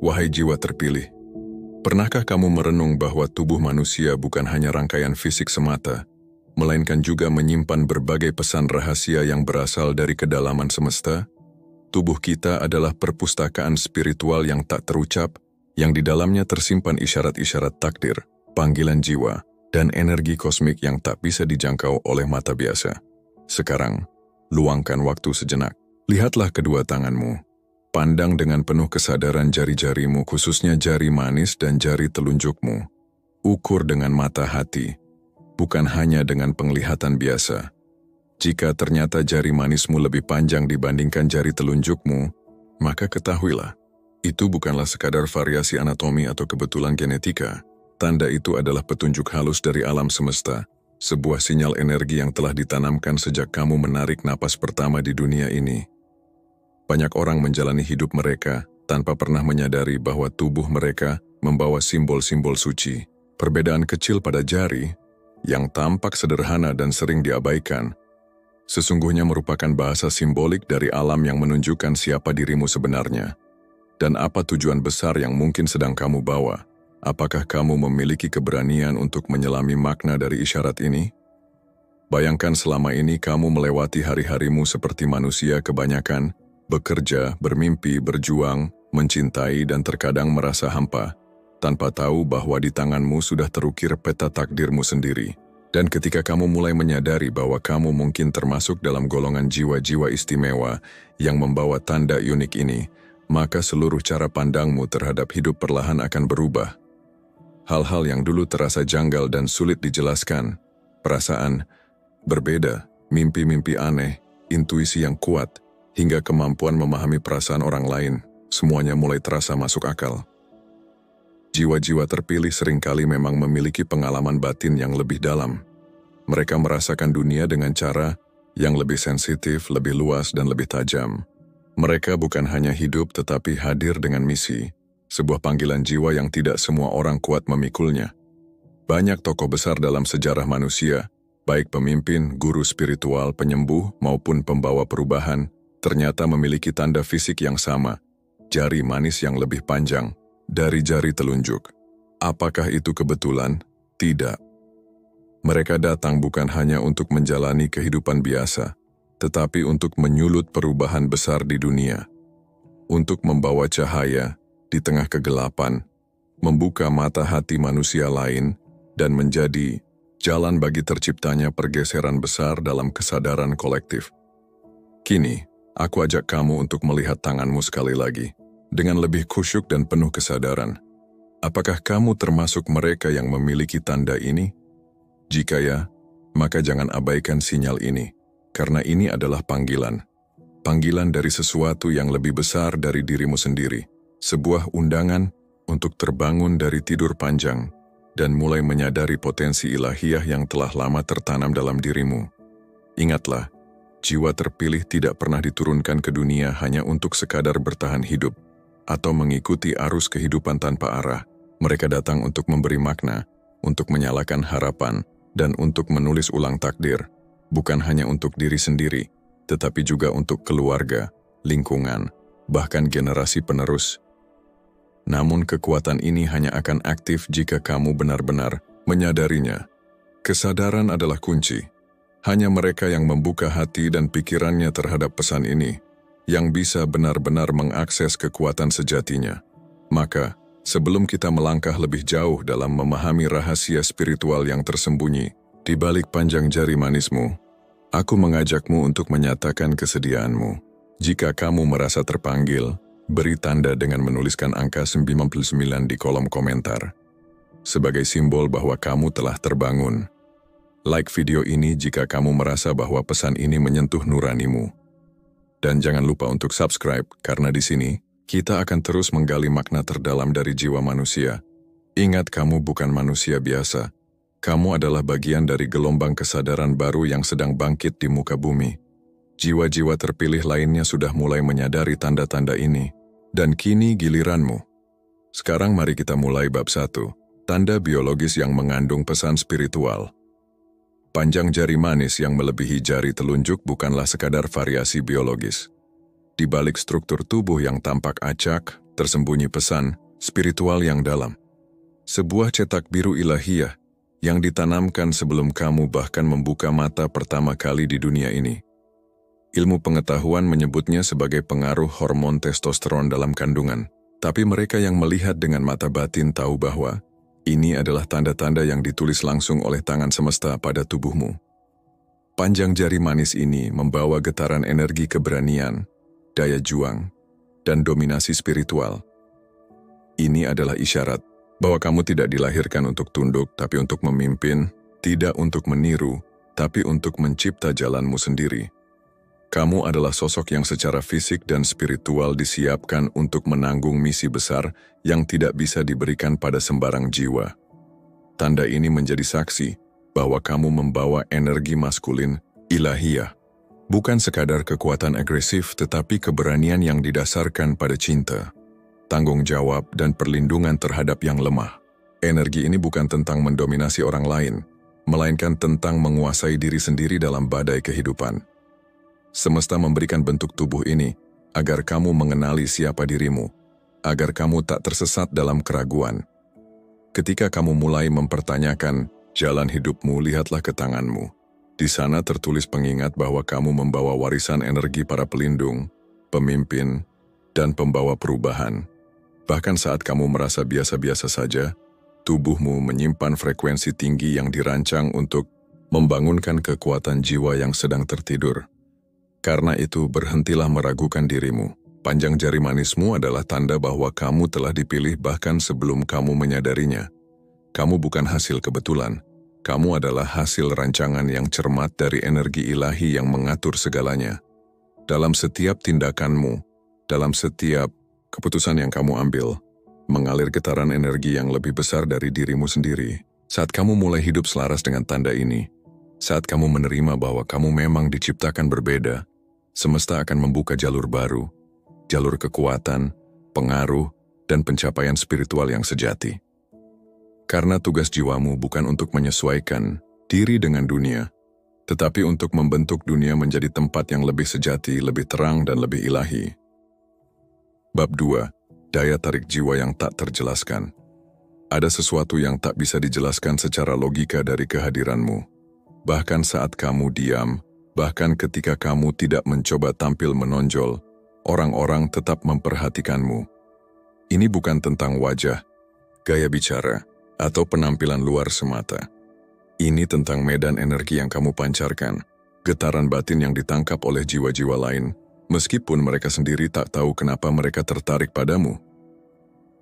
Wahai jiwa terpilih, pernahkah kamu merenung bahwa tubuh manusia bukan hanya rangkaian fisik semata, melainkan juga menyimpan berbagai pesan rahasia yang berasal dari kedalaman semesta? Tubuh kita adalah perpustakaan spiritual yang tak terucap, yang di dalamnya tersimpan isyarat-isyarat takdir, panggilan jiwa, dan energi kosmik yang tak bisa dijangkau oleh mata biasa. Sekarang, luangkan waktu sejenak. Lihatlah kedua tanganmu. Pandang dengan penuh kesadaran jari-jarimu, khususnya jari manis dan jari telunjukmu. Ukur dengan mata hati, bukan hanya dengan penglihatan biasa. Jika ternyata jari manismu lebih panjang dibandingkan jari telunjukmu, maka ketahuilah, itu bukanlah sekadar variasi anatomi atau kebetulan genetika. Tanda itu adalah petunjuk halus dari alam semesta, sebuah sinyal energi yang telah ditanamkan sejak kamu menarik napas pertama di dunia ini. Banyak orang menjalani hidup mereka tanpa pernah menyadari bahwa tubuh mereka membawa simbol-simbol suci. Perbedaan kecil pada jari, yang tampak sederhana dan sering diabaikan, sesungguhnya merupakan bahasa simbolik dari alam yang menunjukkan siapa dirimu sebenarnya. Dan apa tujuan besar yang mungkin sedang kamu bawa? Apakah kamu memiliki keberanian untuk menyelami makna dari isyarat ini? Bayangkan selama ini kamu melewati hari-harimu seperti manusia kebanyakan, bekerja, bermimpi, berjuang, mencintai dan terkadang merasa hampa, tanpa tahu bahwa di tanganmu sudah terukir peta takdirmu sendiri. Dan ketika kamu mulai menyadari bahwa kamu mungkin termasuk dalam golongan jiwa-jiwa istimewa yang membawa tanda unik ini, maka seluruh cara pandangmu terhadap hidup perlahan akan berubah. Hal-hal yang dulu terasa janggal dan sulit dijelaskan, perasaan berbeda, mimpi-mimpi aneh, intuisi yang kuat, hingga kemampuan memahami perasaan orang lain, semuanya mulai terasa masuk akal. Jiwa-jiwa terpilih seringkali memang memiliki pengalaman batin yang lebih dalam. Mereka merasakan dunia dengan cara yang lebih sensitif, lebih luas, dan lebih tajam. Mereka bukan hanya hidup tetapi hadir dengan misi, sebuah panggilan jiwa yang tidak semua orang kuat memikulnya. Banyak tokoh besar dalam sejarah manusia, baik pemimpin, guru spiritual, penyembuh, maupun pembawa perubahan, ternyata memiliki tanda fisik yang sama, jari manis yang lebih panjang dari jari telunjuk. Apakah itu kebetulan? Tidak. Mereka datang bukan hanya untuk menjalani kehidupan biasa, tetapi untuk menyulut perubahan besar di dunia, untuk membawa cahaya di tengah kegelapan, membuka mata hati manusia lain, dan menjadi jalan bagi terciptanya pergeseran besar dalam kesadaran kolektif. Kini, aku ajak kamu untuk melihat tanganmu sekali lagi, dengan lebih khusyuk dan penuh kesadaran. Apakah kamu termasuk mereka yang memiliki tanda ini? Jika ya, maka jangan abaikan sinyal ini, karena ini adalah panggilan. Panggilan dari sesuatu yang lebih besar dari dirimu sendiri, sebuah undangan untuk terbangun dari tidur panjang, dan mulai menyadari potensi ilahiyah yang telah lama tertanam dalam dirimu. Ingatlah, jiwa terpilih tidak pernah diturunkan ke dunia hanya untuk sekadar bertahan hidup atau mengikuti arus kehidupan tanpa arah. Mereka datang untuk memberi makna, untuk menyalakan harapan, dan untuk menulis ulang takdir, bukan hanya untuk diri sendiri, tetapi juga untuk keluarga, lingkungan, bahkan generasi penerus. Namun kekuatan ini hanya akan aktif jika kamu benar-benar menyadarinya. Kesadaran adalah kunci. Hanya mereka yang membuka hati dan pikirannya terhadap pesan ini, yang bisa benar-benar mengakses kekuatan sejatinya. Maka, sebelum kita melangkah lebih jauh dalam memahami rahasia spiritual yang tersembunyi di balik panjang jari manismu, aku mengajakmu untuk menyatakan kesediaanmu. Jika kamu merasa terpanggil, beri tanda dengan menuliskan angka 99 di kolom komentar, sebagai simbol bahwa kamu telah terbangun. Like video ini jika kamu merasa bahwa pesan ini menyentuh nuranimu. Dan jangan lupa untuk subscribe, karena di sini, kita akan terus menggali makna terdalam dari jiwa manusia. Ingat, kamu bukan manusia biasa. Kamu adalah bagian dari gelombang kesadaran baru yang sedang bangkit di muka bumi. Jiwa-jiwa terpilih lainnya sudah mulai menyadari tanda-tanda ini. Dan kini giliranmu. Sekarang mari kita mulai bab 1. Tanda biologis yang mengandung pesan spiritual. Panjang jari manis yang melebihi jari telunjuk bukanlah sekadar variasi biologis. Di balik struktur tubuh yang tampak acak, tersembunyi pesan spiritual yang dalam. Sebuah cetak biru ilahiyah yang ditanamkan sebelum kamu bahkan membuka mata pertama kali di dunia ini. Ilmu pengetahuan menyebutnya sebagai pengaruh hormon testosteron dalam kandungan, tapi mereka yang melihat dengan mata batin tahu bahwa ini adalah tanda-tanda yang ditulis langsung oleh tangan semesta pada tubuhmu. Panjang jari manis ini membawa getaran energi keberanian, daya juang, dan dominasi spiritual. Ini adalah isyarat bahwa kamu tidak dilahirkan untuk tunduk, tapi untuk memimpin, tidak untuk meniru, tapi untuk mencipta jalanmu sendiri. Kamu adalah sosok yang secara fisik dan spiritual disiapkan untuk menanggung misi besar yang tidak bisa diberikan pada sembarang jiwa. Tanda ini menjadi saksi bahwa kamu membawa energi maskulin ilahiyah, bukan sekadar kekuatan agresif tetapi keberanian yang didasarkan pada cinta, tanggung jawab, dan perlindungan terhadap yang lemah. Energi ini bukan tentang mendominasi orang lain, melainkan tentang menguasai diri sendiri dalam badai kehidupan. Semesta memberikan bentuk tubuh ini agar kamu mengenali siapa dirimu, agar kamu tak tersesat dalam keraguan. Ketika kamu mulai mempertanyakan jalan hidupmu, lihatlah ke tanganmu. Di sana tertulis pengingat bahwa kamu membawa warisan energi para pelindung, pemimpin, dan pembawa perubahan. Bahkan saat kamu merasa biasa-biasa saja, tubuhmu menyimpan frekuensi tinggi yang dirancang untuk membangunkan kekuatan jiwa yang sedang tertidur. Karena itu, berhentilah meragukan dirimu. Panjang jari manismu adalah tanda bahwa kamu telah dipilih bahkan sebelum kamu menyadarinya. Kamu bukan hasil kebetulan. Kamu adalah hasil rancangan yang cermat dari energi ilahi yang mengatur segalanya. Dalam setiap tindakanmu, dalam setiap keputusan yang kamu ambil, mengalir getaran energi yang lebih besar dari dirimu sendiri. Saat kamu mulai hidup selaras dengan tanda ini, saat kamu menerima bahwa kamu memang diciptakan berbeda, semesta akan membuka jalur baru, jalur kekuatan, pengaruh, dan pencapaian spiritual yang sejati. Karena tugas jiwamu bukan untuk menyesuaikan diri dengan dunia, tetapi untuk membentuk dunia menjadi tempat yang lebih sejati, lebih terang, dan lebih ilahi. Bab 2. Daya tarik jiwa yang tak terjelaskan. Ada sesuatu yang tak bisa dijelaskan secara logika dari kehadiranmu. Bahkan saat kamu diam, bahkan ketika kamu tidak mencoba tampil menonjol, orang-orang tetap memperhatikanmu. Ini bukan tentang wajah, gaya bicara, atau penampilan luar semata. Ini tentang medan energi yang kamu pancarkan, getaran batin yang ditangkap oleh jiwa-jiwa lain, meskipun mereka sendiri tak tahu kenapa mereka tertarik padamu.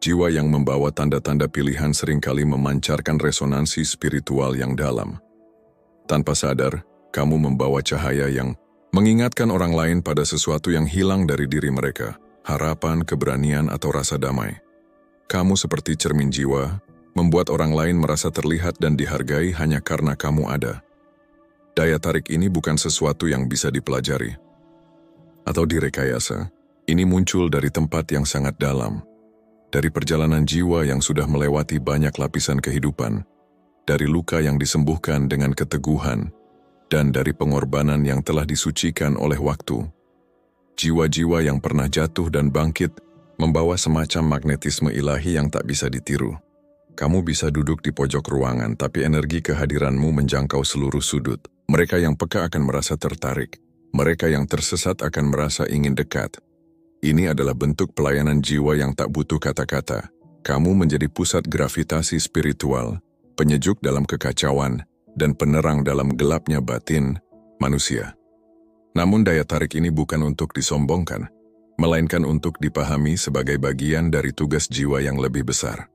Jiwa yang membawa tanda-tanda pilihan seringkali memancarkan resonansi spiritual yang dalam. Tanpa sadar, kamu membawa cahaya yang mengingatkan orang lain pada sesuatu yang hilang dari diri mereka, harapan, keberanian, atau rasa damai. Kamu seperti cermin jiwa, membuat orang lain merasa terlihat dan dihargai hanya karena kamu ada. Daya tarik ini bukan sesuatu yang bisa dipelajari atau direkayasa. Ini muncul dari tempat yang sangat dalam, dari perjalanan jiwa yang sudah melewati banyak lapisan kehidupan, dari luka yang disembuhkan dengan keteguhan, dan dari pengorbanan yang telah disucikan oleh waktu. Jiwa-jiwa yang pernah jatuh dan bangkit membawa semacam magnetisme ilahi yang tak bisa ditiru. Kamu bisa duduk di pojok ruangan, tapi energi kehadiranmu menjangkau seluruh sudut. Mereka yang peka akan merasa tertarik. Mereka yang tersesat akan merasa ingin dekat. Ini adalah bentuk pelayanan jiwa yang tak butuh kata-kata. Kamu menjadi pusat gravitasi spiritual, penyejuk dalam kekacauan, dan penerang dalam gelapnya batin manusia. Namun daya tarik ini bukan untuk disombongkan, melainkan untuk dipahami sebagai bagian dari tugas jiwa yang lebih besar.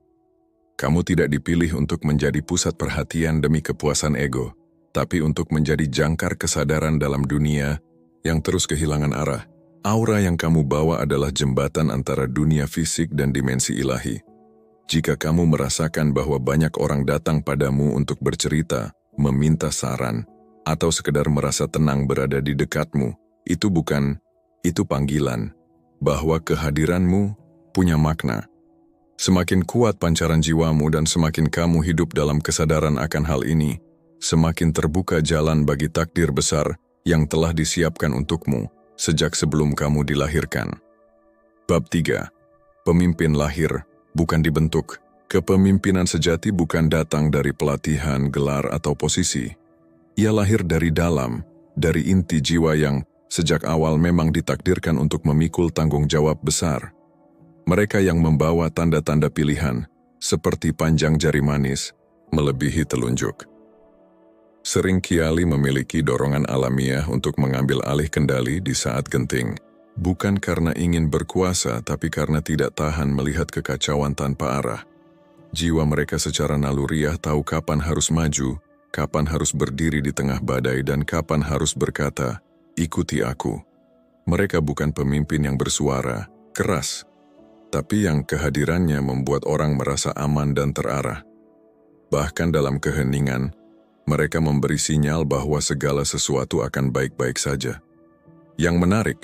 Kamu tidak dipilih untuk menjadi pusat perhatian demi kepuasan ego, tapi untuk menjadi jangkar kesadaran dalam dunia yang terus kehilangan arah. Aura yang kamu bawa adalah jembatan antara dunia fisik dan dimensi ilahi. Jika kamu merasakan bahwa banyak orang datang padamu untuk bercerita, meminta saran, atau sekedar merasa tenang berada di dekatmu, itu panggilan bahwa kehadiranmu punya makna. Semakin kuat pancaran jiwamu dan semakin kamu hidup dalam kesadaran akan hal ini, semakin terbuka jalan bagi takdir besar yang telah disiapkan untukmu sejak sebelum kamu dilahirkan. Bab 3. Pemimpin lahir, bukan dibentuk. Kepemimpinan sejati bukan datang dari pelatihan, gelar, atau posisi. Ia lahir dari dalam, dari inti jiwa yang sejak awal memang ditakdirkan untuk memikul tanggung jawab besar. Mereka yang membawa tanda-tanda pilihan, seperti panjang jari manis, melebihi telunjuk. Seringkali memiliki dorongan alamiah untuk mengambil alih kendali di saat genting. Bukan karena ingin berkuasa, tapi karena tidak tahan melihat kekacauan tanpa arah. Jiwa mereka secara naluriah tahu kapan harus maju, kapan harus berdiri di tengah badai, dan kapan harus berkata, "Ikuti aku." Mereka bukan pemimpin yang bersuara keras, tapi yang kehadirannya membuat orang merasa aman dan terarah. Bahkan dalam keheningan, mereka memberi sinyal bahwa segala sesuatu akan baik-baik saja. Yang menarik,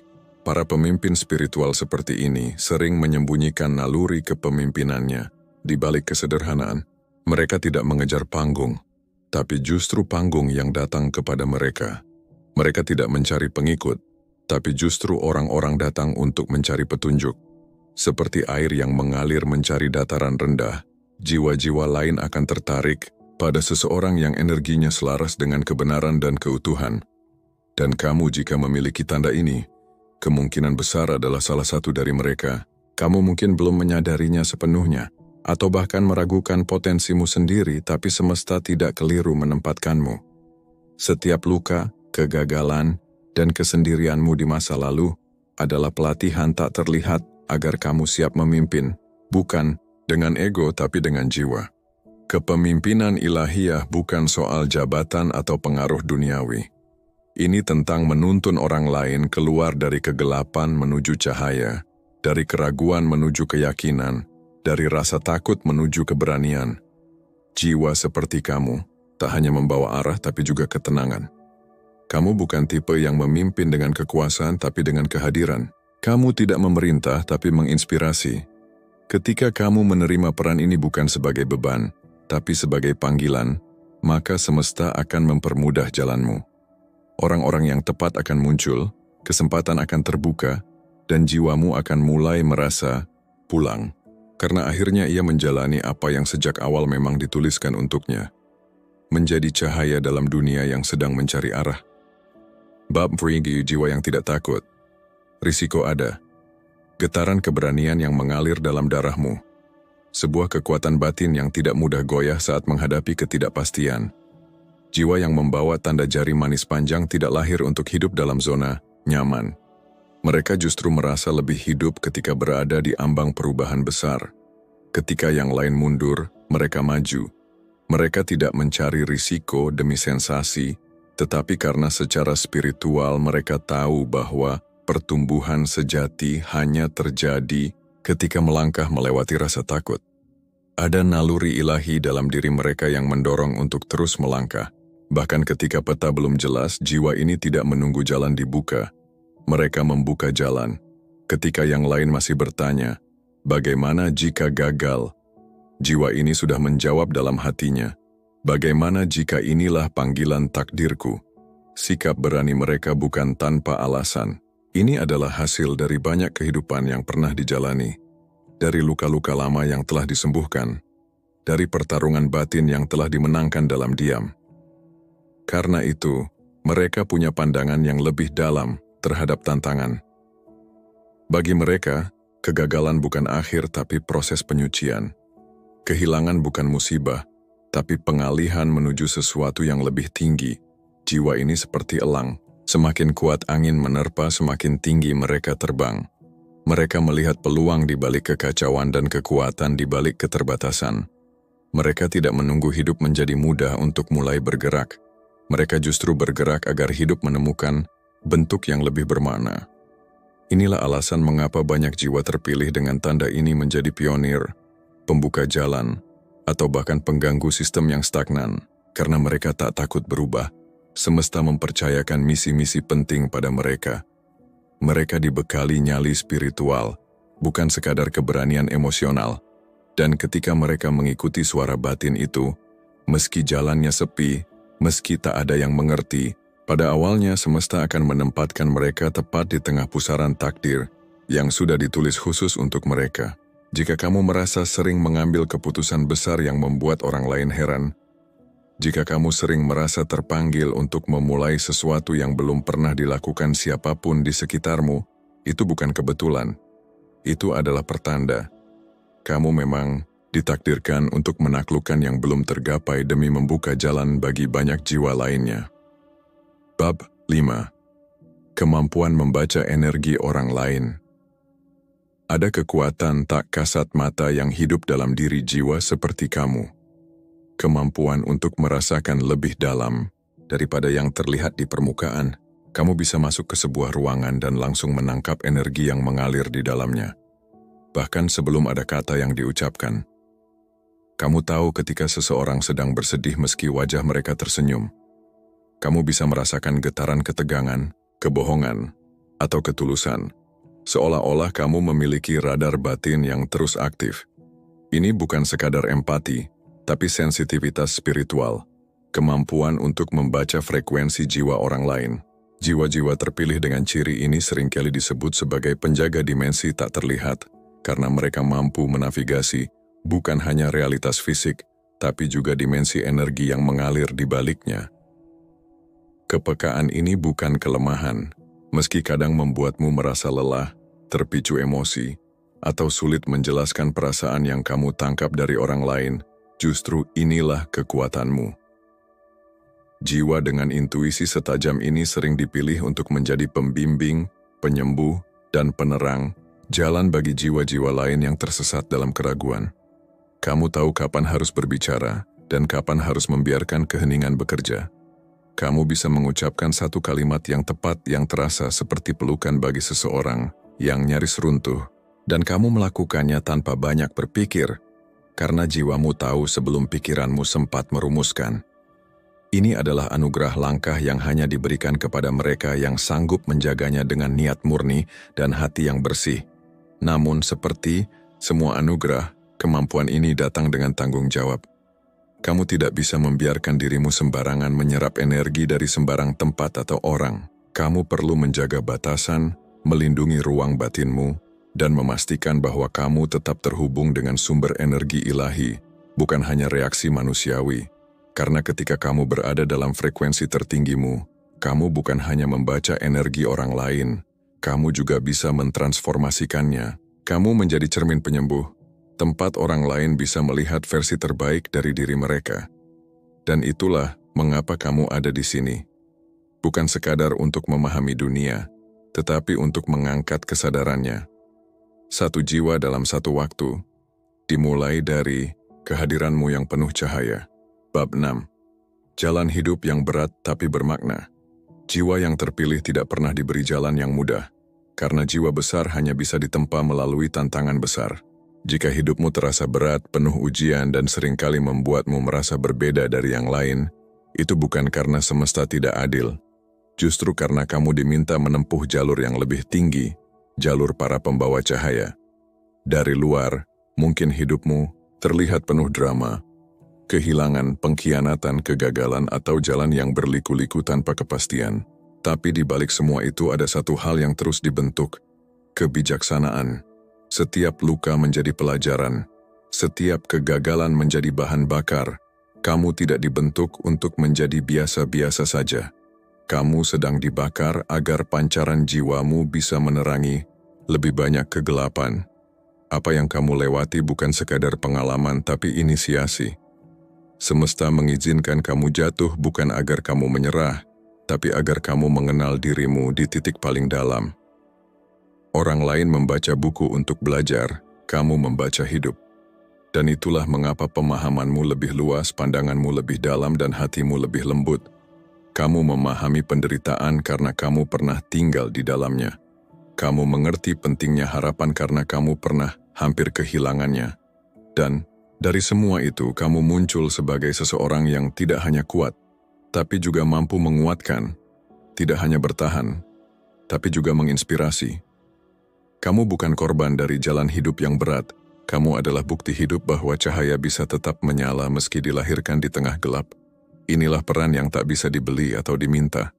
para pemimpin spiritual seperti ini sering menyembunyikan naluri kepemimpinannya. Di balik kesederhanaan, mereka tidak mengejar panggung, tapi justru panggung yang datang kepada mereka. Mereka tidak mencari pengikut, tapi justru orang-orang datang untuk mencari petunjuk. Seperti air yang mengalir mencari dataran rendah, jiwa-jiwa lain akan tertarik pada seseorang yang energinya selaras dengan kebenaran dan keutuhan. Dan kamu jika memiliki tanda ini, kemungkinan besar adalah salah satu dari mereka. Kamu mungkin belum menyadarinya sepenuhnya, atau bahkan meragukan potensimu sendiri, tapi semesta tidak keliru menempatkanmu. Setiap luka, kegagalan, dan kesendirianmu di masa lalu adalah pelatihan tak terlihat agar kamu siap memimpin, bukan dengan ego tapi dengan jiwa. Kepemimpinan ilahiyah bukan soal jabatan atau pengaruh duniawi. Ini tentang menuntun orang lain keluar dari kegelapan menuju cahaya, dari keraguan menuju keyakinan, dari rasa takut menuju keberanian. Jiwa seperti kamu tak hanya membawa arah tapi juga ketenangan. Kamu bukan tipe yang memimpin dengan kekuasaan tapi dengan kehadiran. Kamu tidak memerintah tapi menginspirasi. Ketika kamu menerima peran ini bukan sebagai beban, tapi sebagai panggilan, maka semesta akan mempermudah jalanmu. Orang-orang yang tepat akan muncul, kesempatan akan terbuka, dan jiwamu akan mulai merasa pulang. Karena akhirnya ia menjalani apa yang sejak awal memang dituliskan untuknya. Menjadi cahaya dalam dunia yang sedang mencari arah. Bab perigi jiwa yang tidak takut. Risiko ada. Getaran keberanian yang mengalir dalam darahmu. Sebuah kekuatan batin yang tidak mudah goyah saat menghadapi ketidakpastian. Jiwa yang membawa tanda jari manis panjang tidak lahir untuk hidup dalam zona nyaman. Mereka justru merasa lebih hidup ketika berada di ambang perubahan besar. Ketika yang lain mundur, mereka maju. Mereka tidak mencari risiko demi sensasi, tetapi karena secara spiritual mereka tahu bahwa pertumbuhan sejati hanya terjadi ketika melangkah melewati rasa takut. Ada naluri ilahi dalam diri mereka yang mendorong untuk terus melangkah. Bahkan ketika peta belum jelas, jiwa ini tidak menunggu jalan dibuka. Mereka membuka jalan. Ketika yang lain masih bertanya, bagaimana jika gagal? Jiwa ini sudah menjawab dalam hatinya, bagaimana jika inilah panggilan takdirku? Sikap berani mereka bukan tanpa alasan. Ini adalah hasil dari banyak kehidupan yang pernah dijalani, dari luka-luka lama yang telah disembuhkan, dari pertarungan batin yang telah dimenangkan dalam diam. Karena itu, mereka punya pandangan yang lebih dalam terhadap tantangan. Bagi mereka, kegagalan bukan akhir tapi proses penyucian. Kehilangan bukan musibah, tapi pengalihan menuju sesuatu yang lebih tinggi. Jiwa ini seperti elang, semakin kuat angin menerpa, semakin tinggi mereka terbang. Mereka melihat peluang di balik kekacauan dan kekuatan di balik keterbatasan. Mereka tidak menunggu hidup menjadi mudah untuk mulai bergerak. Mereka justru bergerak agar hidup menemukan bentuk yang lebih bermakna. Inilah alasan mengapa banyak jiwa terpilih dengan tanda ini menjadi pionir, pembuka jalan, atau bahkan pengganggu sistem yang stagnan. Karena mereka tak takut berubah, semesta mempercayakan misi-misi penting pada mereka. Mereka dibekali nyali spiritual, bukan sekadar keberanian emosional. Dan ketika mereka mengikuti suara batin itu, meski jalannya sepi, meski tak ada yang mengerti, pada awalnya semesta akan menempatkan mereka tepat di tengah pusaran takdir yang sudah ditulis khusus untuk mereka. Jika kamu merasa sering mengambil keputusan besar yang membuat orang lain heran, jika kamu sering merasa terpanggil untuk memulai sesuatu yang belum pernah dilakukan siapapun di sekitarmu, itu bukan kebetulan. Itu adalah pertanda. Kamu memang ditakdirkan untuk menaklukkan yang belum tergapai demi membuka jalan bagi banyak jiwa lainnya. Bab 5. Kemampuan membaca energi orang lain. Ada kekuatan tak kasat mata yang hidup dalam diri jiwa seperti kamu. Kemampuan untuk merasakan lebih dalam daripada yang terlihat di permukaan. Kamu bisa masuk ke sebuah ruangan dan langsung menangkap energi yang mengalir di dalamnya. Bahkan sebelum ada kata yang diucapkan. Kamu tahu ketika seseorang sedang bersedih meski wajah mereka tersenyum. Kamu bisa merasakan getaran ketegangan, kebohongan, atau ketulusan. Seolah-olah kamu memiliki radar batin yang terus aktif. Ini bukan sekadar empati, tapi sensitivitas spiritual. Kemampuan untuk membaca frekuensi jiwa orang lain. Jiwa-jiwa terpilih dengan ciri ini seringkali disebut sebagai penjaga dimensi tak terlihat, karena mereka mampu menavigasi bukan hanya realitas fisik, tapi juga dimensi energi yang mengalir di baliknya. Kepekaan ini bukan kelemahan, meski kadang membuatmu merasa lelah, terpicu emosi, atau sulit menjelaskan perasaan yang kamu tangkap dari orang lain, justru inilah kekuatanmu. Jiwa dengan intuisi setajam ini sering dipilih untuk menjadi pembimbing, penyembuh, dan penerang, jalan bagi jiwa-jiwa lain yang tersesat dalam keraguan. Kamu tahu kapan harus berbicara, dan kapan harus membiarkan keheningan bekerja. Kamu bisa mengucapkan satu kalimat yang tepat yang terasa seperti pelukan bagi seseorang yang nyaris runtuh, dan kamu melakukannya tanpa banyak berpikir, karena jiwamu tahu sebelum pikiranmu sempat merumuskan. Ini adalah anugerah langkah yang hanya diberikan kepada mereka yang sanggup menjaganya dengan niat murni dan hati yang bersih. Namun seperti semua anugerah, kemampuan ini datang dengan tanggung jawab. Kamu tidak bisa membiarkan dirimu sembarangan menyerap energi dari sembarang tempat atau orang. Kamu perlu menjaga batasan, melindungi ruang batinmu, dan memastikan bahwa kamu tetap terhubung dengan sumber energi ilahi, bukan hanya reaksi manusiawi. Karena ketika kamu berada dalam frekuensi tertinggimu, kamu bukan hanya membaca energi orang lain, kamu juga bisa mentransformasikannya. Kamu menjadi cermin penyembuh, tempat orang lain bisa melihat versi terbaik dari diri mereka. Dan itulah mengapa kamu ada di sini. Bukan sekadar untuk memahami dunia, tetapi untuk mengangkat kesadarannya. Satu jiwa dalam satu waktu, dimulai dari kehadiranmu yang penuh cahaya. Bab 6. Jalan hidup yang berat tapi bermakna. Jiwa yang terpilih tidak pernah diberi jalan yang mudah, karena jiwa besar hanya bisa ditempa melalui tantangan besar. Jika hidupmu terasa berat, penuh ujian, dan seringkali membuatmu merasa berbeda dari yang lain, itu bukan karena semesta tidak adil. Justru karena kamu diminta menempuh jalur yang lebih tinggi, jalur para pembawa cahaya. Dari luar, mungkin hidupmu terlihat penuh drama, kehilangan, pengkhianatan, kegagalan, atau jalan yang berliku-liku tanpa kepastian. Tapi di balik semua itu ada satu hal yang terus dibentuk, kebijaksanaan. Setiap luka menjadi pelajaran, setiap kegagalan menjadi bahan bakar. Kamu tidak dibentuk untuk menjadi biasa-biasa saja. Kamu sedang dibakar agar pancaran jiwamu bisa menerangi lebih banyak kegelapan. Apa yang kamu lewati bukan sekadar pengalaman tapi inisiasi. Semesta mengizinkan kamu jatuh bukan agar kamu menyerah, tapi agar kamu mengenal dirimu di titik paling dalam. Orang lain membaca buku untuk belajar, kamu membaca hidup. Dan itulah mengapa pemahamanmu lebih luas, pandanganmu lebih dalam, dan hatimu lebih lembut. Kamu memahami penderitaan karena kamu pernah tinggal di dalamnya. Kamu mengerti pentingnya harapan karena kamu pernah hampir kehilangannya. Dan dari semua itu, kamu muncul sebagai seseorang yang tidak hanya kuat, tapi juga mampu menguatkan, tidak hanya bertahan, tapi juga menginspirasi. Kamu bukan korban dari jalan hidup yang berat. Kamu adalah bukti hidup bahwa cahaya bisa tetap menyala meski dilahirkan di tengah gelap. Inilah peran yang tak bisa dibeli atau diminta.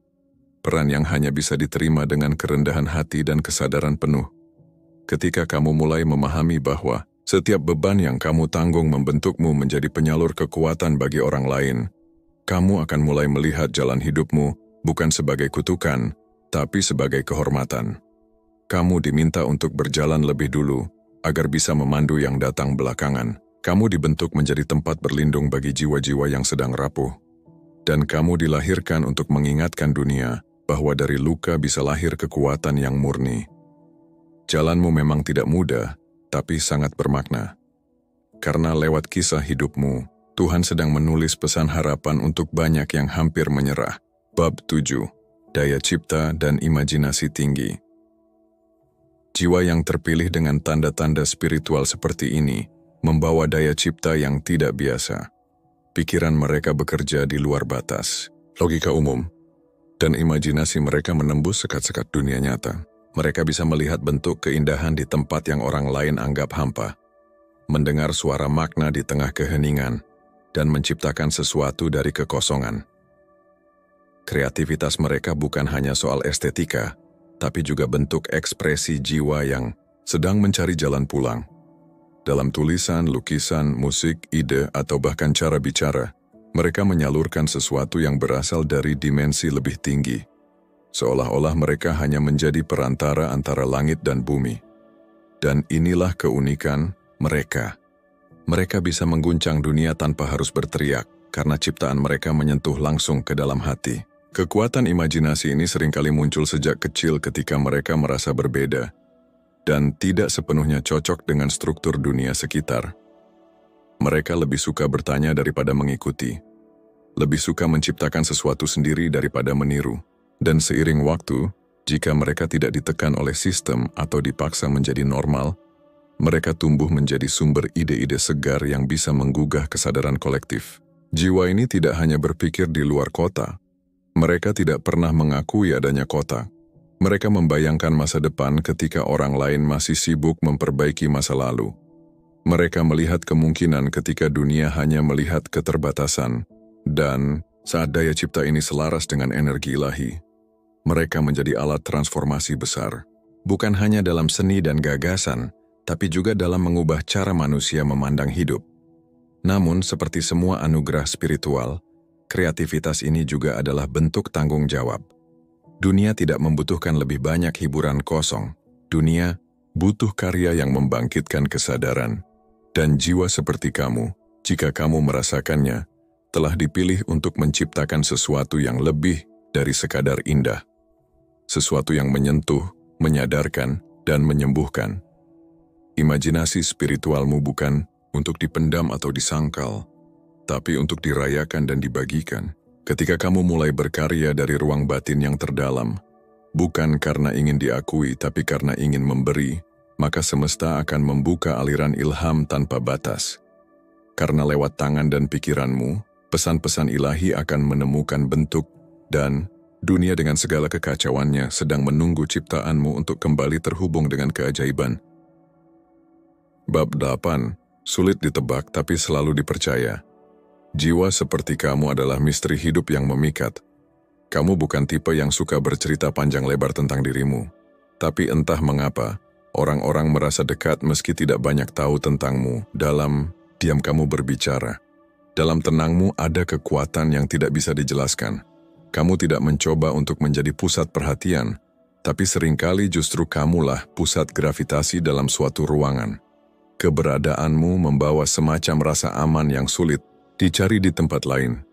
Peran yang hanya bisa diterima dengan kerendahan hati dan kesadaran penuh. Ketika kamu mulai memahami bahwa Setiap beban yang kamu tanggung membentukmu menjadi penyalur kekuatan bagi orang lain. Kamu akan mulai melihat jalan hidupmu bukan sebagai kutukan, tapi sebagai kehormatan. Kamu diminta untuk berjalan lebih dulu, agar bisa memandu yang datang belakangan. Kamu dibentuk menjadi tempat berlindung bagi jiwa-jiwa yang sedang rapuh. Dan kamu dilahirkan untuk mengingatkan dunia bahwa dari luka bisa lahir kekuatan yang murni. Jalanmu memang tidak mudah, tapi sangat bermakna. Karena lewat kisah hidupmu, Tuhan sedang menulis pesan harapan untuk banyak yang hampir menyerah. Bab 7. Daya cipta dan imajinasi tinggi. Jiwa yang terpilih dengan tanda-tanda spiritual seperti ini membawa daya cipta yang tidak biasa. Pikiran mereka bekerja di luar batas, logika umum, dan imajinasi mereka menembus sekat-sekat dunia nyata. Mereka bisa melihat bentuk keindahan di tempat yang orang lain anggap hampa, mendengar suara makna di tengah keheningan, dan menciptakan sesuatu dari kekosongan. Kreativitas mereka bukan hanya soal estetika, tapi juga bentuk ekspresi jiwa yang sedang mencari jalan pulang. Dalam tulisan, lukisan, musik, ide, atau bahkan cara bicara, mereka menyalurkan sesuatu yang berasal dari dimensi lebih tinggi. Seolah-olah mereka hanya menjadi perantara antara langit dan bumi. Dan inilah keunikan mereka. Mereka bisa mengguncang dunia tanpa harus berteriak, karena ciptaan mereka menyentuh langsung ke dalam hati. Kekuatan imajinasi ini seringkali muncul sejak kecil ketika mereka merasa berbeda, dan tidak sepenuhnya cocok dengan struktur dunia sekitar. Mereka lebih suka bertanya daripada mengikuti, lebih suka menciptakan sesuatu sendiri daripada meniru. Dan seiring waktu, jika mereka tidak ditekan oleh sistem atau dipaksa menjadi normal, mereka tumbuh menjadi sumber ide-ide segar yang bisa menggugah kesadaran kolektif. Jiwa ini tidak hanya berpikir di luar kota. Mereka tidak pernah mengakui adanya kota. Mereka membayangkan masa depan ketika orang lain masih sibuk memperbaiki masa lalu. Mereka melihat kemungkinan ketika dunia hanya melihat keterbatasan. Dan saat daya cipta ini selaras dengan energi ilahi, mereka menjadi alat transformasi besar. Bukan hanya dalam seni dan gagasan, tapi juga dalam mengubah cara manusia memandang hidup. Namun, seperti semua anugerah spiritual, kreativitas ini juga adalah bentuk tanggung jawab. Dunia tidak membutuhkan lebih banyak hiburan kosong. Dunia butuh karya yang membangkitkan kesadaran. Dan jiwa seperti kamu, jika kamu merasakannya, telah dipilih untuk menciptakan sesuatu yang lebih dari sekadar indah. Sesuatu yang menyentuh, menyadarkan, dan menyembuhkan. Imajinasi spiritualmu bukan untuk dipendam atau disangkal, tapi untuk dirayakan dan dibagikan. Ketika kamu mulai berkarya dari ruang batin yang terdalam, bukan karena ingin diakui tapi karena ingin memberi, maka semesta akan membuka aliran ilham tanpa batas. Karena lewat tangan dan pikiranmu, pesan-pesan ilahi akan menemukan bentuk, dan dunia dengan segala kekacauannya sedang menunggu ciptaanmu untuk kembali terhubung dengan keajaiban. Bab 8. Sulit ditebak tapi selalu dipercaya. Jiwa seperti kamu adalah misteri hidup yang memikat. Kamu bukan tipe yang suka bercerita panjang lebar tentang dirimu. Tapi entah mengapa, orang-orang merasa dekat meski tidak banyak tahu tentangmu. Dalam diam kamu berbicara. Dalam tenangmu ada kekuatan yang tidak bisa dijelaskan. Kamu tidak mencoba untuk menjadi pusat perhatian, tapi seringkali justru kamulah pusat gravitasi dalam suatu ruangan. Keberadaanmu membawa semacam rasa aman yang sulit dicari di tempat lain.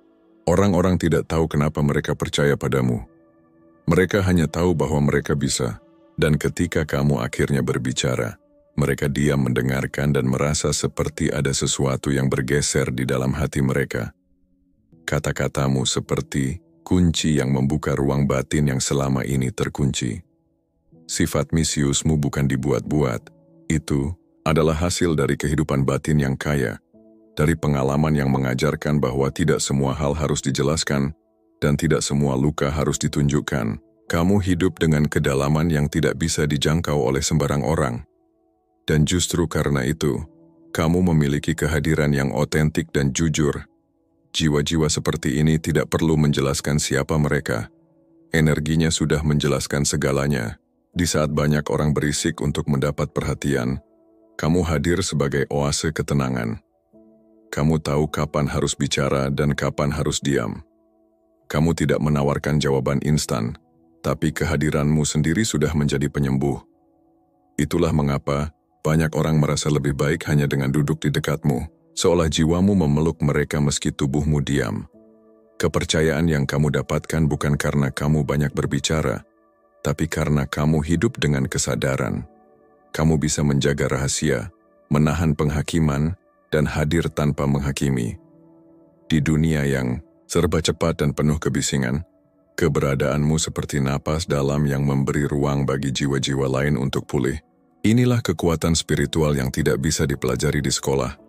Orang-orang tidak tahu kenapa mereka percaya padamu. Mereka hanya tahu bahwa mereka bisa, dan ketika kamu akhirnya berbicara, mereka diam mendengarkan dan merasa seperti ada sesuatu yang bergeser di dalam hati mereka. Kata-katamu seperti kunci yang membuka ruang batin yang selama ini terkunci. Sifat misiusmu bukan dibuat-buat, itu adalah hasil dari kehidupan batin yang kaya, dari pengalaman yang mengajarkan bahwa tidak semua hal harus dijelaskan, dan tidak semua luka harus ditunjukkan. Kamu hidup dengan kedalaman yang tidak bisa dijangkau oleh sembarang orang. Dan justru karena itu, kamu memiliki kehadiran yang otentik dan jujur. Jiwa-jiwa seperti ini tidak perlu menjelaskan siapa mereka. Energinya sudah menjelaskan segalanya. Di saat banyak orang berisik untuk mendapat perhatian, Kamu hadir sebagai oase ketenangan. Kamu tahu kapan harus bicara dan kapan harus diam. Kamu tidak menawarkan jawaban instan, tapi kehadiranmu sendiri sudah menjadi penyembuh. Itulah mengapa banyak orang merasa lebih baik hanya dengan duduk di dekatmu, seolah jiwamu memeluk mereka meski tubuhmu diam. Kepercayaan yang kamu dapatkan bukan karena kamu banyak berbicara, tapi karena kamu hidup dengan kesadaran. Kamu bisa menjaga rahasia, menahan penghakiman, dan hadir tanpa menghakimi. Di dunia yang serba cepat dan penuh kebisingan, keberadaanmu seperti napas dalam yang memberi ruang bagi jiwa-jiwa lain untuk pulih. Inilah kekuatan spiritual yang tidak bisa dipelajari di sekolah,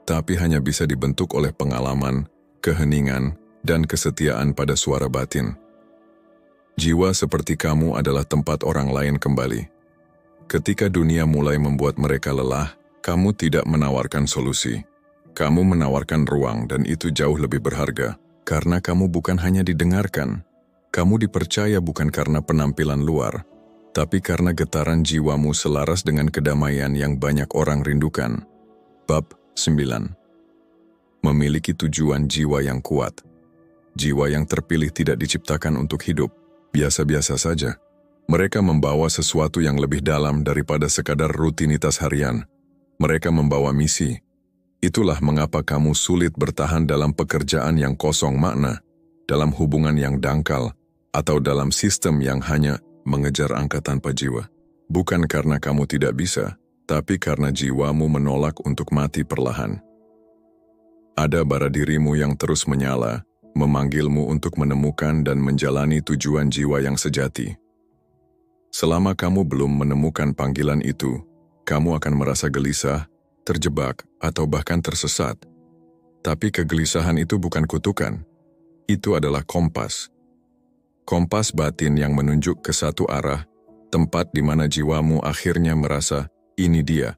tapi hanya bisa dibentuk oleh pengalaman, keheningan, dan kesetiaan pada suara batin. Jiwa seperti kamu adalah tempat orang lain kembali. Ketika dunia mulai membuat mereka lelah, kamu tidak menawarkan solusi. Kamu menawarkan ruang dan itu jauh lebih berharga, karena kamu bukan hanya didengarkan. Kamu dipercaya bukan karena penampilan luar, tapi karena getaran jiwamu selaras dengan kedamaian yang banyak orang rindukan. Bab 9. Memiliki tujuan jiwa yang kuat. Jiwa yang terpilih tidak diciptakan untuk hidup biasa-biasa saja. Mereka membawa sesuatu yang lebih dalam daripada sekadar rutinitas harian. Mereka membawa misi. Itulah mengapa kamu sulit bertahan dalam pekerjaan yang kosong makna, dalam hubungan yang dangkal, atau dalam sistem yang hanya mengejar angka tanpa jiwa. Bukan karena kamu tidak bisa, tapi karena jiwamu menolak untuk mati perlahan. Ada bara dirimu yang terus menyala, memanggilmu untuk menemukan dan menjalani tujuan jiwa yang sejati. Selama kamu belum menemukan panggilan itu, kamu akan merasa gelisah, terjebak, atau bahkan tersesat. Tapi kegelisahan itu bukan kutukan. Itu adalah kompas. Kompas batin yang menunjuk ke satu arah, tempat di mana jiwamu akhirnya merasa, ini dia.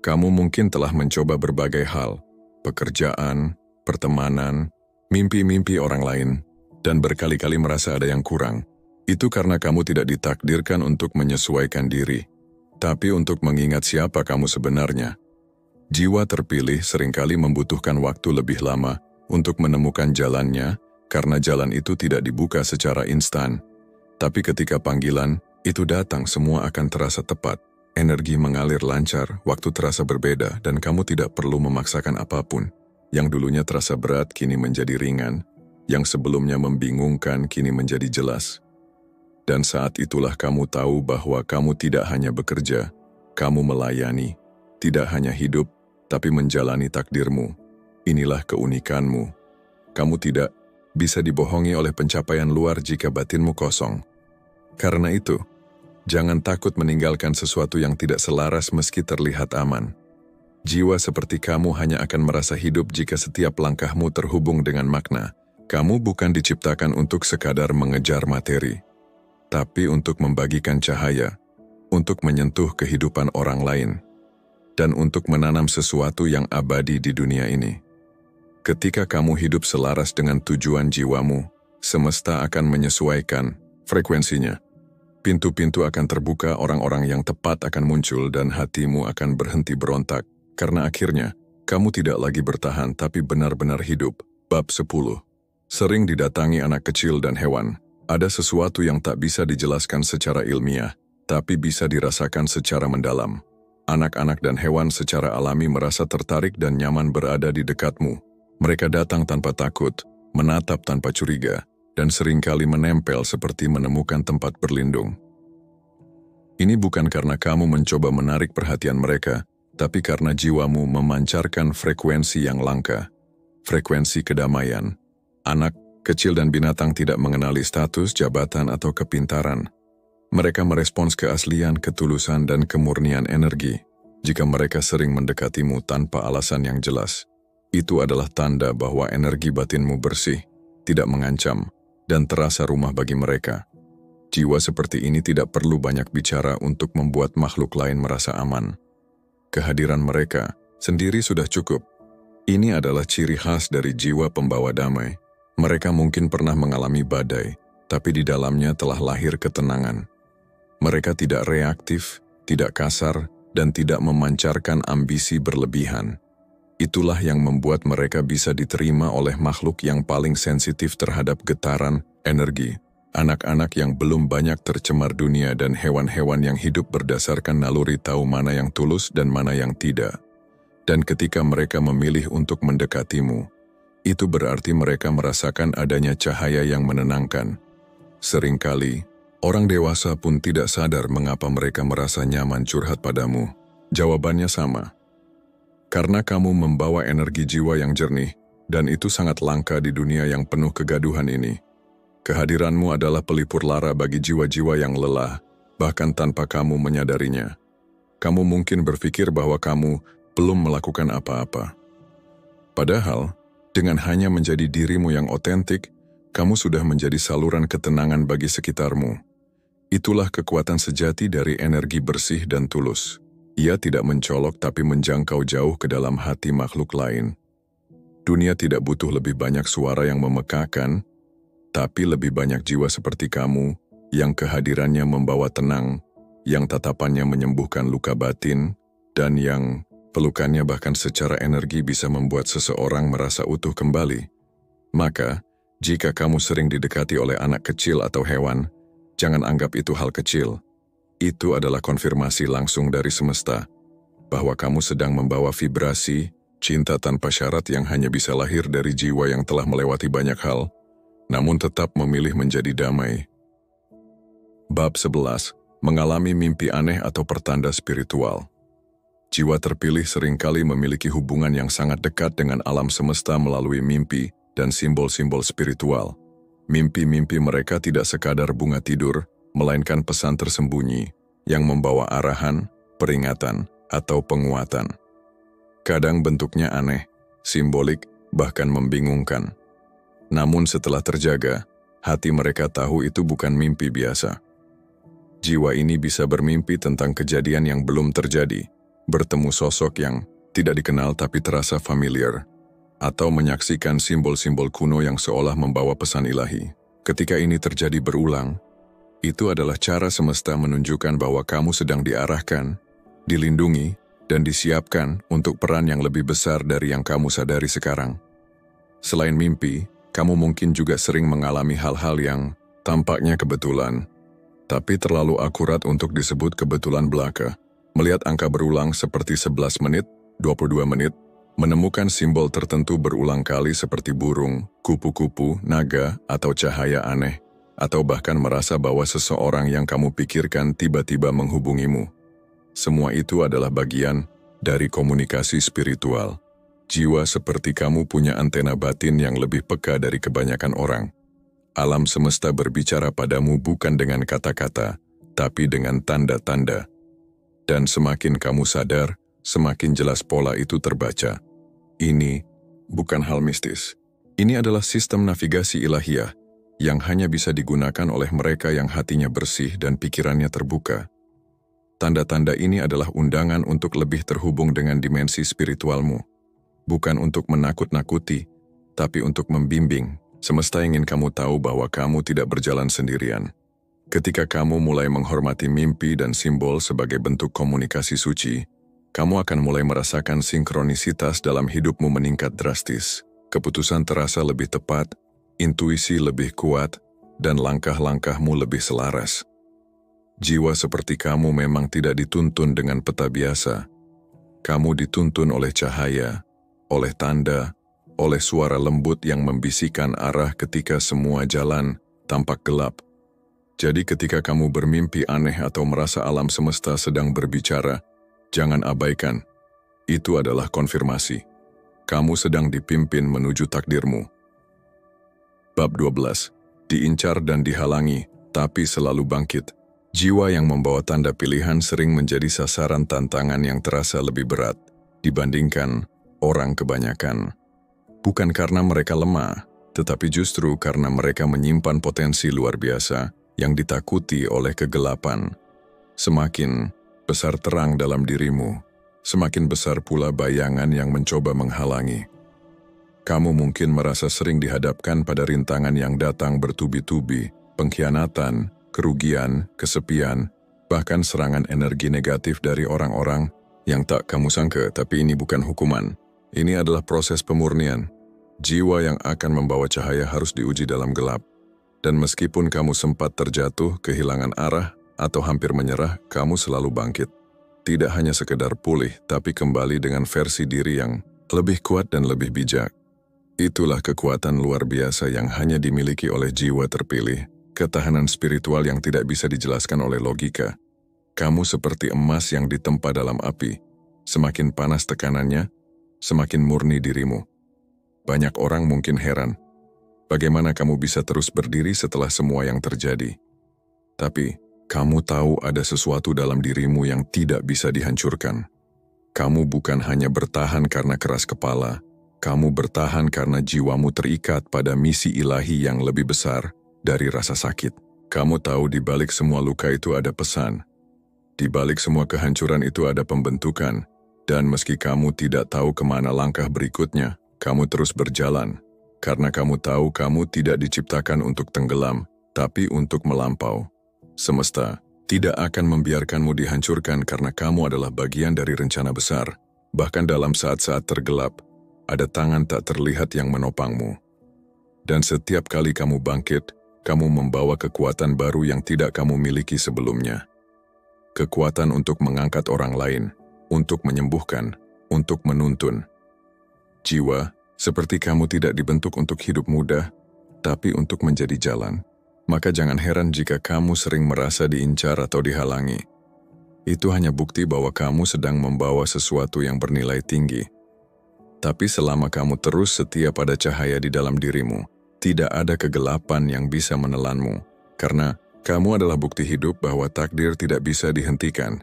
Kamu mungkin telah mencoba berbagai hal, pekerjaan, pertemanan, mimpi-mimpi orang lain, dan berkali-kali merasa ada yang kurang. Itu karena kamu tidak ditakdirkan untuk menyesuaikan diri, tapi untuk mengingat siapa kamu sebenarnya. Jiwa terpilih seringkali membutuhkan waktu lebih lama untuk menemukan jalannya, karena jalan itu tidak dibuka secara instan. Tapi ketika panggilan itu datang, semua akan terasa tepat. Energi mengalir lancar, waktu terasa berbeda, dan kamu tidak perlu memaksakan apapun. Yang dulunya terasa berat, kini menjadi ringan. Yang sebelumnya membingungkan, kini menjadi jelas. Dan saat itulah kamu tahu bahwa kamu tidak hanya bekerja, kamu melayani, tidak hanya hidup, tapi menjalani takdirmu. Inilah keunikanmu. Kamu tidak bisa dibohongi oleh pencapaian luar jika batinmu kosong. Karena itu, jangan takut meninggalkan sesuatu yang tidak selaras meski terlihat aman. Jiwa seperti kamu hanya akan merasa hidup jika setiap langkahmu terhubung dengan makna. Kamu bukan diciptakan untuk sekadar mengejar materi, tapi untuk membagikan cahaya, untuk menyentuh kehidupan orang lain, dan untuk menanam sesuatu yang abadi di dunia ini. Ketika kamu hidup selaras dengan tujuan jiwamu, semesta akan menyesuaikan frekuensinya. Pintu-pintu akan terbuka, orang-orang yang tepat akan muncul, dan hatimu akan berhenti berontak, karena akhirnya kamu tidak lagi bertahan tapi benar-benar hidup. Bab 10. Sering didatangi anak kecil dan hewan. Ada sesuatu yang tak bisa dijelaskan secara ilmiah, tapi bisa dirasakan secara mendalam. Anak-anak dan hewan secara alami merasa tertarik dan nyaman berada di dekatmu. Mereka datang tanpa takut, menatap tanpa curiga, dan seringkali menempel seperti menemukan tempat berlindung. Ini bukan karena kamu mencoba menarik perhatian mereka, tapi karena jiwamu memancarkan frekuensi yang langka, frekuensi kedamaian. Anak kecil dan binatang tidak mengenali status, jabatan, atau kepintaran. Mereka merespons keaslian, ketulusan, dan kemurnian energi. Jika mereka sering mendekatimu tanpa alasan yang jelas, itu adalah tanda bahwa energi batinmu bersih, tidak mengancam, dan terasa rumah bagi mereka. Jiwa seperti ini tidak perlu banyak bicara untuk membuat makhluk lain merasa aman. Kehadiran mereka sendiri sudah cukup. Ini adalah ciri khas dari jiwa pembawa damai. Mereka mungkin pernah mengalami badai, tapi di dalamnya telah lahir ketenangan. Mereka tidak reaktif, tidak kasar, dan tidak memancarkan ambisi berlebihan. Itulah yang membuat mereka bisa diterima oleh makhluk yang paling sensitif terhadap getaran, energi. Anak-anak yang belum banyak tercemar dunia dan hewan-hewan yang hidup berdasarkan naluri tahu mana yang tulus dan mana yang tidak. Dan ketika mereka memilih untuk mendekatimu, itu berarti mereka merasakan adanya cahaya yang menenangkan. Seringkali, orang dewasa pun tidak sadar mengapa mereka merasa nyaman curhat padamu. Jawabannya sama. Karena kamu membawa energi jiwa yang jernih, dan itu sangat langka di dunia yang penuh kegaduhan ini. Kehadiranmu adalah pelipur lara bagi jiwa-jiwa yang lelah, bahkan tanpa kamu menyadarinya. Kamu mungkin berpikir bahwa kamu belum melakukan apa-apa. Padahal, dengan hanya menjadi dirimu yang otentik, kamu sudah menjadi saluran ketenangan bagi sekitarmu. Itulah kekuatan sejati dari energi bersih dan tulus. Ia tidak mencolok tapi menjangkau jauh ke dalam hati makhluk lain. Dunia tidak butuh lebih banyak suara yang memekakan, tapi lebih banyak jiwa seperti kamu yang kehadirannya membawa tenang, yang tatapannya menyembuhkan luka batin, dan yang pelukannya bahkan secara energi bisa membuat seseorang merasa utuh kembali. Maka, jika kamu sering didekati oleh anak kecil atau hewan, jangan anggap itu hal kecil. Itu adalah konfirmasi langsung dari semesta, bahwa kamu sedang membawa vibrasi, cinta tanpa syarat yang hanya bisa lahir dari jiwa yang telah melewati banyak hal, namun tetap memilih menjadi damai. Bab 11. Mengalami mimpi aneh atau pertanda spiritual. Jiwa terpilih seringkali memiliki hubungan yang sangat dekat dengan alam semesta melalui mimpi dan simbol-simbol spiritual. Mimpi-mimpi mereka tidak sekadar bunga tidur, melainkan pesan tersembunyi yang membawa arahan, peringatan, atau penguatan. Kadang bentuknya aneh, simbolik, bahkan membingungkan. Namun setelah terjaga, hati mereka tahu itu bukan mimpi biasa. Jiwa ini bisa bermimpi tentang kejadian yang belum terjadi, bertemu sosok yang tidak dikenal tapi terasa familiar, atau menyaksikan simbol-simbol kuno yang seolah membawa pesan ilahi. Ketika ini terjadi berulang, itu adalah cara semesta menunjukkan bahwa kamu sedang diarahkan, dilindungi, dan disiapkan untuk peran yang lebih besar dari yang kamu sadari sekarang. Selain mimpi, kamu mungkin juga sering mengalami hal-hal yang tampaknya kebetulan, tapi terlalu akurat untuk disebut kebetulan belaka. Melihat angka berulang seperti 11 menit, 22 menit, menemukan simbol tertentu berulang kali seperti burung, kupu-kupu, naga, atau cahaya aneh, atau bahkan merasa bahwa seseorang yang kamu pikirkan tiba-tiba menghubungimu. Semua itu adalah bagian dari komunikasi spiritual. Jiwa seperti kamu punya antena batin yang lebih peka dari kebanyakan orang. Alam semesta berbicara padamu bukan dengan kata-kata, tapi dengan tanda-tanda. Dan semakin kamu sadar, semakin jelas pola itu terbaca. Ini bukan hal mistis. Ini adalah sistem navigasi ilahiyah yang hanya bisa digunakan oleh mereka yang hatinya bersih dan pikirannya terbuka. Tanda-tanda ini adalah undangan untuk lebih terhubung dengan dimensi spiritualmu. Bukan untuk menakut-nakuti, tapi untuk membimbing. Semesta ingin kamu tahu bahwa kamu tidak berjalan sendirian. Ketika kamu mulai menghormati mimpi dan simbol sebagai bentuk komunikasi suci, kamu akan mulai merasakan sinkronisitas dalam hidupmu meningkat drastis. Keputusan terasa lebih tepat, intuisi lebih kuat, dan langkah-langkahmu lebih selaras. Jiwa seperti kamu memang tidak dituntun dengan peta biasa. Kamu dituntun oleh cahaya, oleh tanda, oleh suara lembut yang membisikkan arah ketika semua jalan tampak gelap. Jadi ketika kamu bermimpi aneh atau merasa alam semesta sedang berbicara, jangan abaikan. Itu adalah konfirmasi. Kamu sedang dipimpin menuju takdirmu. Bab 12. Diincar dan dihalangi, tapi selalu bangkit. Jiwa yang membawa tanda pilihan sering menjadi sasaran tantangan yang terasa lebih berat dibandingkan orang kebanyakan. Bukan karena mereka lemah, tetapi justru karena mereka menyimpan potensi luar biasa yang ditakuti oleh kegelapan. Semakin besar terang dalam dirimu, semakin besar pula bayangan yang mencoba menghalangi. Kamu mungkin merasa sering dihadapkan pada rintangan yang datang bertubi-tubi, pengkhianatan, kerugian, kesepian, bahkan serangan energi negatif dari orang-orang yang tak kamu sangka. Tapi ini bukan hukuman. Ini adalah proses pemurnian. Jiwa yang akan membawa cahaya harus diuji dalam gelap. Dan meskipun kamu sempat terjatuh, kehilangan arah, atau hampir menyerah, kamu selalu bangkit. Tidak hanya sekedar pulih, tapi kembali dengan versi diri yang lebih kuat dan lebih bijak. Itulah kekuatan luar biasa yang hanya dimiliki oleh jiwa terpilih. Ketahanan spiritual yang tidak bisa dijelaskan oleh logika. Kamu seperti emas yang ditempa dalam api. Semakin panas tekanannya, semakin murni dirimu. Banyak orang mungkin heran, bagaimana kamu bisa terus berdiri setelah semua yang terjadi. Tapi, kamu tahu ada sesuatu dalam dirimu yang tidak bisa dihancurkan. Kamu bukan hanya bertahan karena keras kepala, kamu bertahan karena jiwamu terikat pada misi ilahi yang lebih besar dari rasa sakit. Kamu tahu di balik semua luka itu ada pesan. Di balik semua kehancuran itu ada pembentukan. Dan meski kamu tidak tahu kemana langkah berikutnya, kamu terus berjalan. Karena kamu tahu kamu tidak diciptakan untuk tenggelam, tapi untuk melampau. Semesta tidak akan membiarkanmu dihancurkan karena kamu adalah bagian dari rencana besar. Bahkan dalam saat-saat tergelap, ada tangan tak terlihat yang menopangmu. Dan setiap kali kamu bangkit, kamu membawa kekuatan baru yang tidak kamu miliki sebelumnya. Kekuatan untuk mengangkat orang lain, untuk menyembuhkan, untuk menuntun. Jiwa, seperti kamu tidak dibentuk untuk hidup mudah, tapi untuk menjadi jalan. Maka jangan heran jika kamu sering merasa diincar atau dihalangi. Itu hanya bukti bahwa kamu sedang membawa sesuatu yang bernilai tinggi. Tapi selama kamu terus setia pada cahaya di dalam dirimu, tidak ada kegelapan yang bisa menelanmu, karena kamu adalah bukti hidup bahwa takdir tidak bisa dihentikan,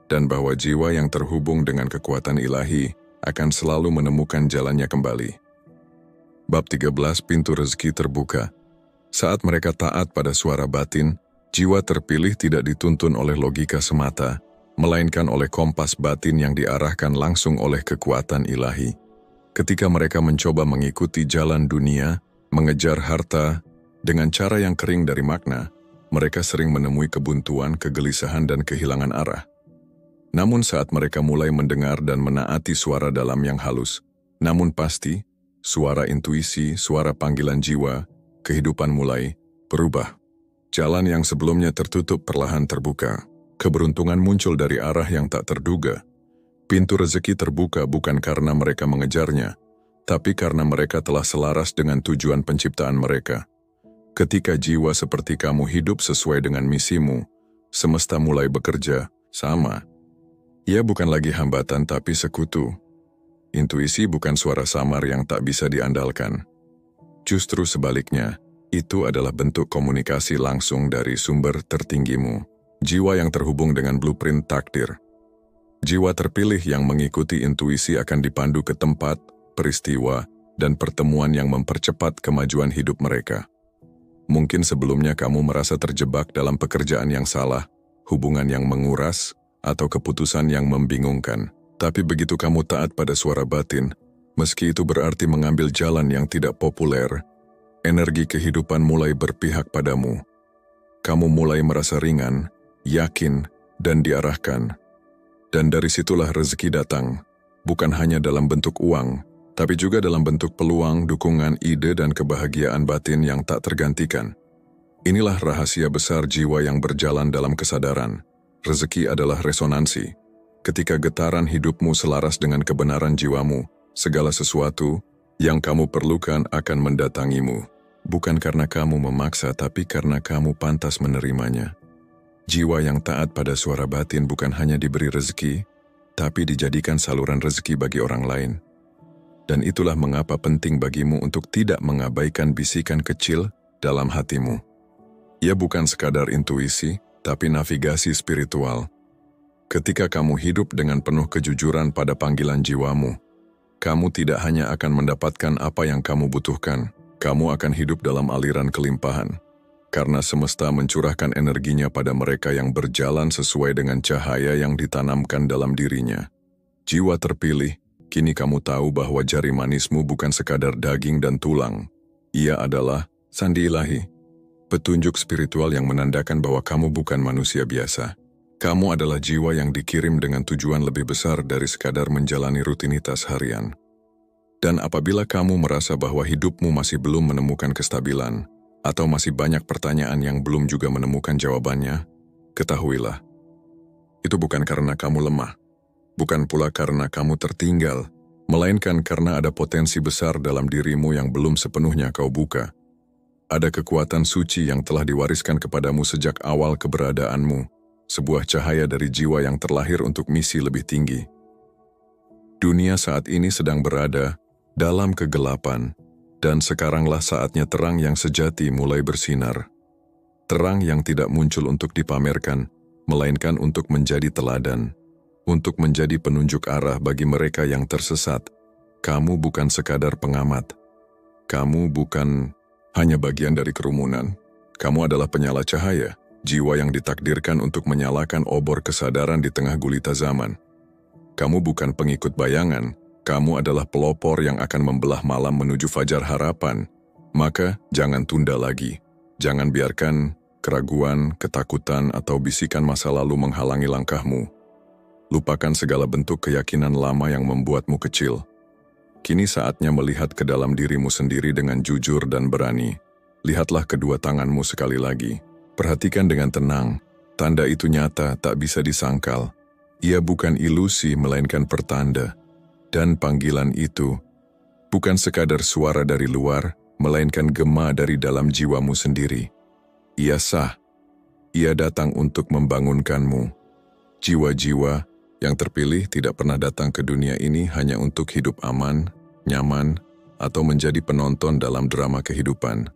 dan bahwa jiwa yang terhubung dengan kekuatan ilahi akan selalu menemukan jalannya kembali. Bab 13, Pintu Rezeki Terbuka. Saat mereka taat pada suara batin, jiwa terpilih tidak dituntun oleh logika semata, melainkan oleh kompas batin yang diarahkan langsung oleh kekuatan ilahi. Ketika mereka mencoba mengikuti jalan dunia, mengejar harta, dengan cara yang kering dari makna, mereka sering menemui kebuntuan, kegelisahan, dan kehilangan arah. Namun saat mereka mulai mendengar dan menaati suara dalam yang halus, namun pasti, suara intuisi, suara panggilan jiwa, kehidupan mulai berubah. Jalan yang sebelumnya tertutup perlahan terbuka. Keberuntungan muncul dari arah yang tak terduga. Pintu rezeki terbuka bukan karena mereka mengejarnya, tapi karena mereka telah selaras dengan tujuan penciptaan mereka. Ketika jiwa seperti kamu hidup sesuai dengan misimu, semesta mulai bekerja sama. Ia bukan lagi hambatan tapi sekutu. Intuisi bukan suara samar yang tak bisa diandalkan. Justru sebaliknya, itu adalah bentuk komunikasi langsung dari sumber tertinggimu. Jiwa yang terhubung dengan blueprint takdir. Jiwa terpilih yang mengikuti intuisi akan dipandu ke tempat, peristiwa, dan pertemuan yang mempercepat kemajuan hidup mereka. Mungkin sebelumnya kamu merasa terjebak dalam pekerjaan yang salah, hubungan yang menguras, atau keputusan yang membingungkan. Tapi begitu kamu taat pada suara batin, meski itu berarti mengambil jalan yang tidak populer, energi kehidupan mulai berpihak padamu. Kamu mulai merasa ringan, yakin, dan diarahkan. Dan dari situlah rezeki datang, bukan hanya dalam bentuk uang, tapi juga dalam bentuk peluang, dukungan, ide, dan kebahagiaan batin yang tak tergantikan. Inilah rahasia besar jiwa yang berjalan dalam kesadaran. Rezeki adalah resonansi. Ketika getaran hidupmu selaras dengan kebenaran jiwamu, segala sesuatu yang kamu perlukan akan mendatangimu. Bukan karena kamu memaksa, tapi karena kamu pantas menerimanya. Jiwa yang taat pada suara batin bukan hanya diberi rezeki, tapi dijadikan saluran rezeki bagi orang lain. Dan itulah mengapa penting bagimu untuk tidak mengabaikan bisikan kecil dalam hatimu. Ia bukan sekadar intuisi, tapi navigasi spiritual. Ketika kamu hidup dengan penuh kejujuran pada panggilan jiwamu, kamu tidak hanya akan mendapatkan apa yang kamu butuhkan, kamu akan hidup dalam aliran kelimpahan. Karena semesta mencurahkan energinya pada mereka yang berjalan sesuai dengan cahaya yang ditanamkan dalam dirinya. Jiwa terpilih, kini kamu tahu bahwa jari manismu bukan sekadar daging dan tulang. Ia adalah sandi ilahi, petunjuk spiritual yang menandakan bahwa kamu bukan manusia biasa. Kamu adalah jiwa yang dikirim dengan tujuan lebih besar dari sekadar menjalani rutinitas harian. Dan apabila kamu merasa bahwa hidupmu masih belum menemukan kestabilan, atau masih banyak pertanyaan yang belum juga menemukan jawabannya, ketahuilah, itu bukan karena kamu lemah, bukan pula karena kamu tertinggal, melainkan karena ada potensi besar dalam dirimu yang belum sepenuhnya kau buka. Ada kekuatan suci yang telah diwariskan kepadamu sejak awal keberadaanmu, sebuah cahaya dari jiwa yang terlahir untuk misi lebih tinggi. Dunia saat ini sedang berada dalam kegelapan, dan sekaranglah saatnya terang yang sejati mulai bersinar. Terang yang tidak muncul untuk dipamerkan, melainkan untuk menjadi teladan, untuk menjadi penunjuk arah bagi mereka yang tersesat. Kamu bukan sekadar pengamat. Kamu bukan hanya bagian dari kerumunan. Kamu adalah penyala cahaya, jiwa yang ditakdirkan untuk menyalakan obor kesadaran di tengah gulita zaman. Kamu bukan pengikut bayangan, kamu adalah pelopor yang akan membelah malam menuju fajar harapan. Maka jangan tunda lagi. Jangan biarkan keraguan, ketakutan, atau bisikan masa lalu menghalangi langkahmu. Lupakan segala bentuk keyakinan lama yang membuatmu kecil. Kini saatnya melihat ke dalam dirimu sendiri dengan jujur dan berani. Lihatlah kedua tanganmu sekali lagi. Perhatikan dengan tenang, tanda itu nyata, tak bisa disangkal. Ia bukan ilusi, melainkan pertanda. Dan panggilan itu bukan sekadar suara dari luar, melainkan gema dari dalam jiwamu sendiri. Ia sah. Ia datang untuk membangunkanmu. Jiwa-jiwa yang terpilih tidak pernah datang ke dunia ini hanya untuk hidup aman, nyaman, atau menjadi penonton dalam drama kehidupan.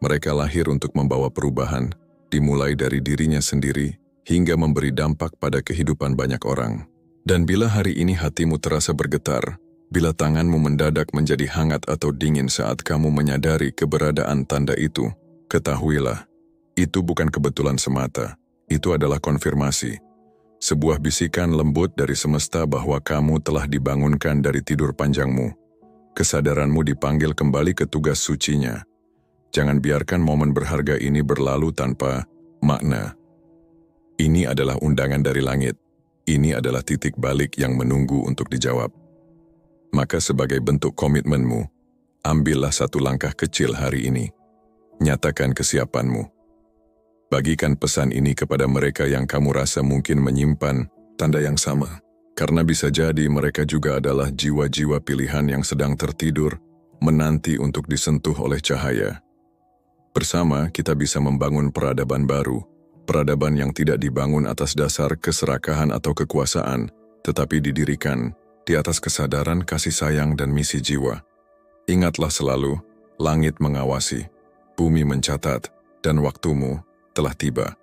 Mereka lahir untuk membawa perubahan, dimulai dari dirinya sendiri, hingga memberi dampak pada kehidupan banyak orang. Dan bila hari ini hatimu terasa bergetar, bila tanganmu mendadak menjadi hangat atau dingin saat kamu menyadari keberadaan tanda itu, ketahuilah, itu bukan kebetulan semata, itu adalah konfirmasi. Sebuah bisikan lembut dari semesta bahwa kamu telah dibangunkan dari tidur panjangmu. Kesadaranmu dipanggil kembali ke tugas sucinya. Jangan biarkan momen berharga ini berlalu tanpa makna. Ini adalah undangan dari langit. Ini adalah titik balik yang menunggu untuk dijawab. Maka sebagai bentuk komitmenmu, ambillah satu langkah kecil hari ini. Nyatakan kesiapanmu. Bagikan pesan ini kepada mereka yang kamu rasa mungkin menyimpan tanda yang sama. Karena bisa jadi mereka juga adalah jiwa-jiwa pilihan yang sedang tertidur, menanti untuk disentuh oleh cahaya. Bersama kita bisa membangun peradaban baru, peradaban yang tidak dibangun atas dasar keserakahan atau kekuasaan, tetapi didirikan di atas kesadaran kasih sayang dan misi jiwa. Ingatlah selalu, langit mengawasi, bumi mencatat, dan waktumu telah tiba.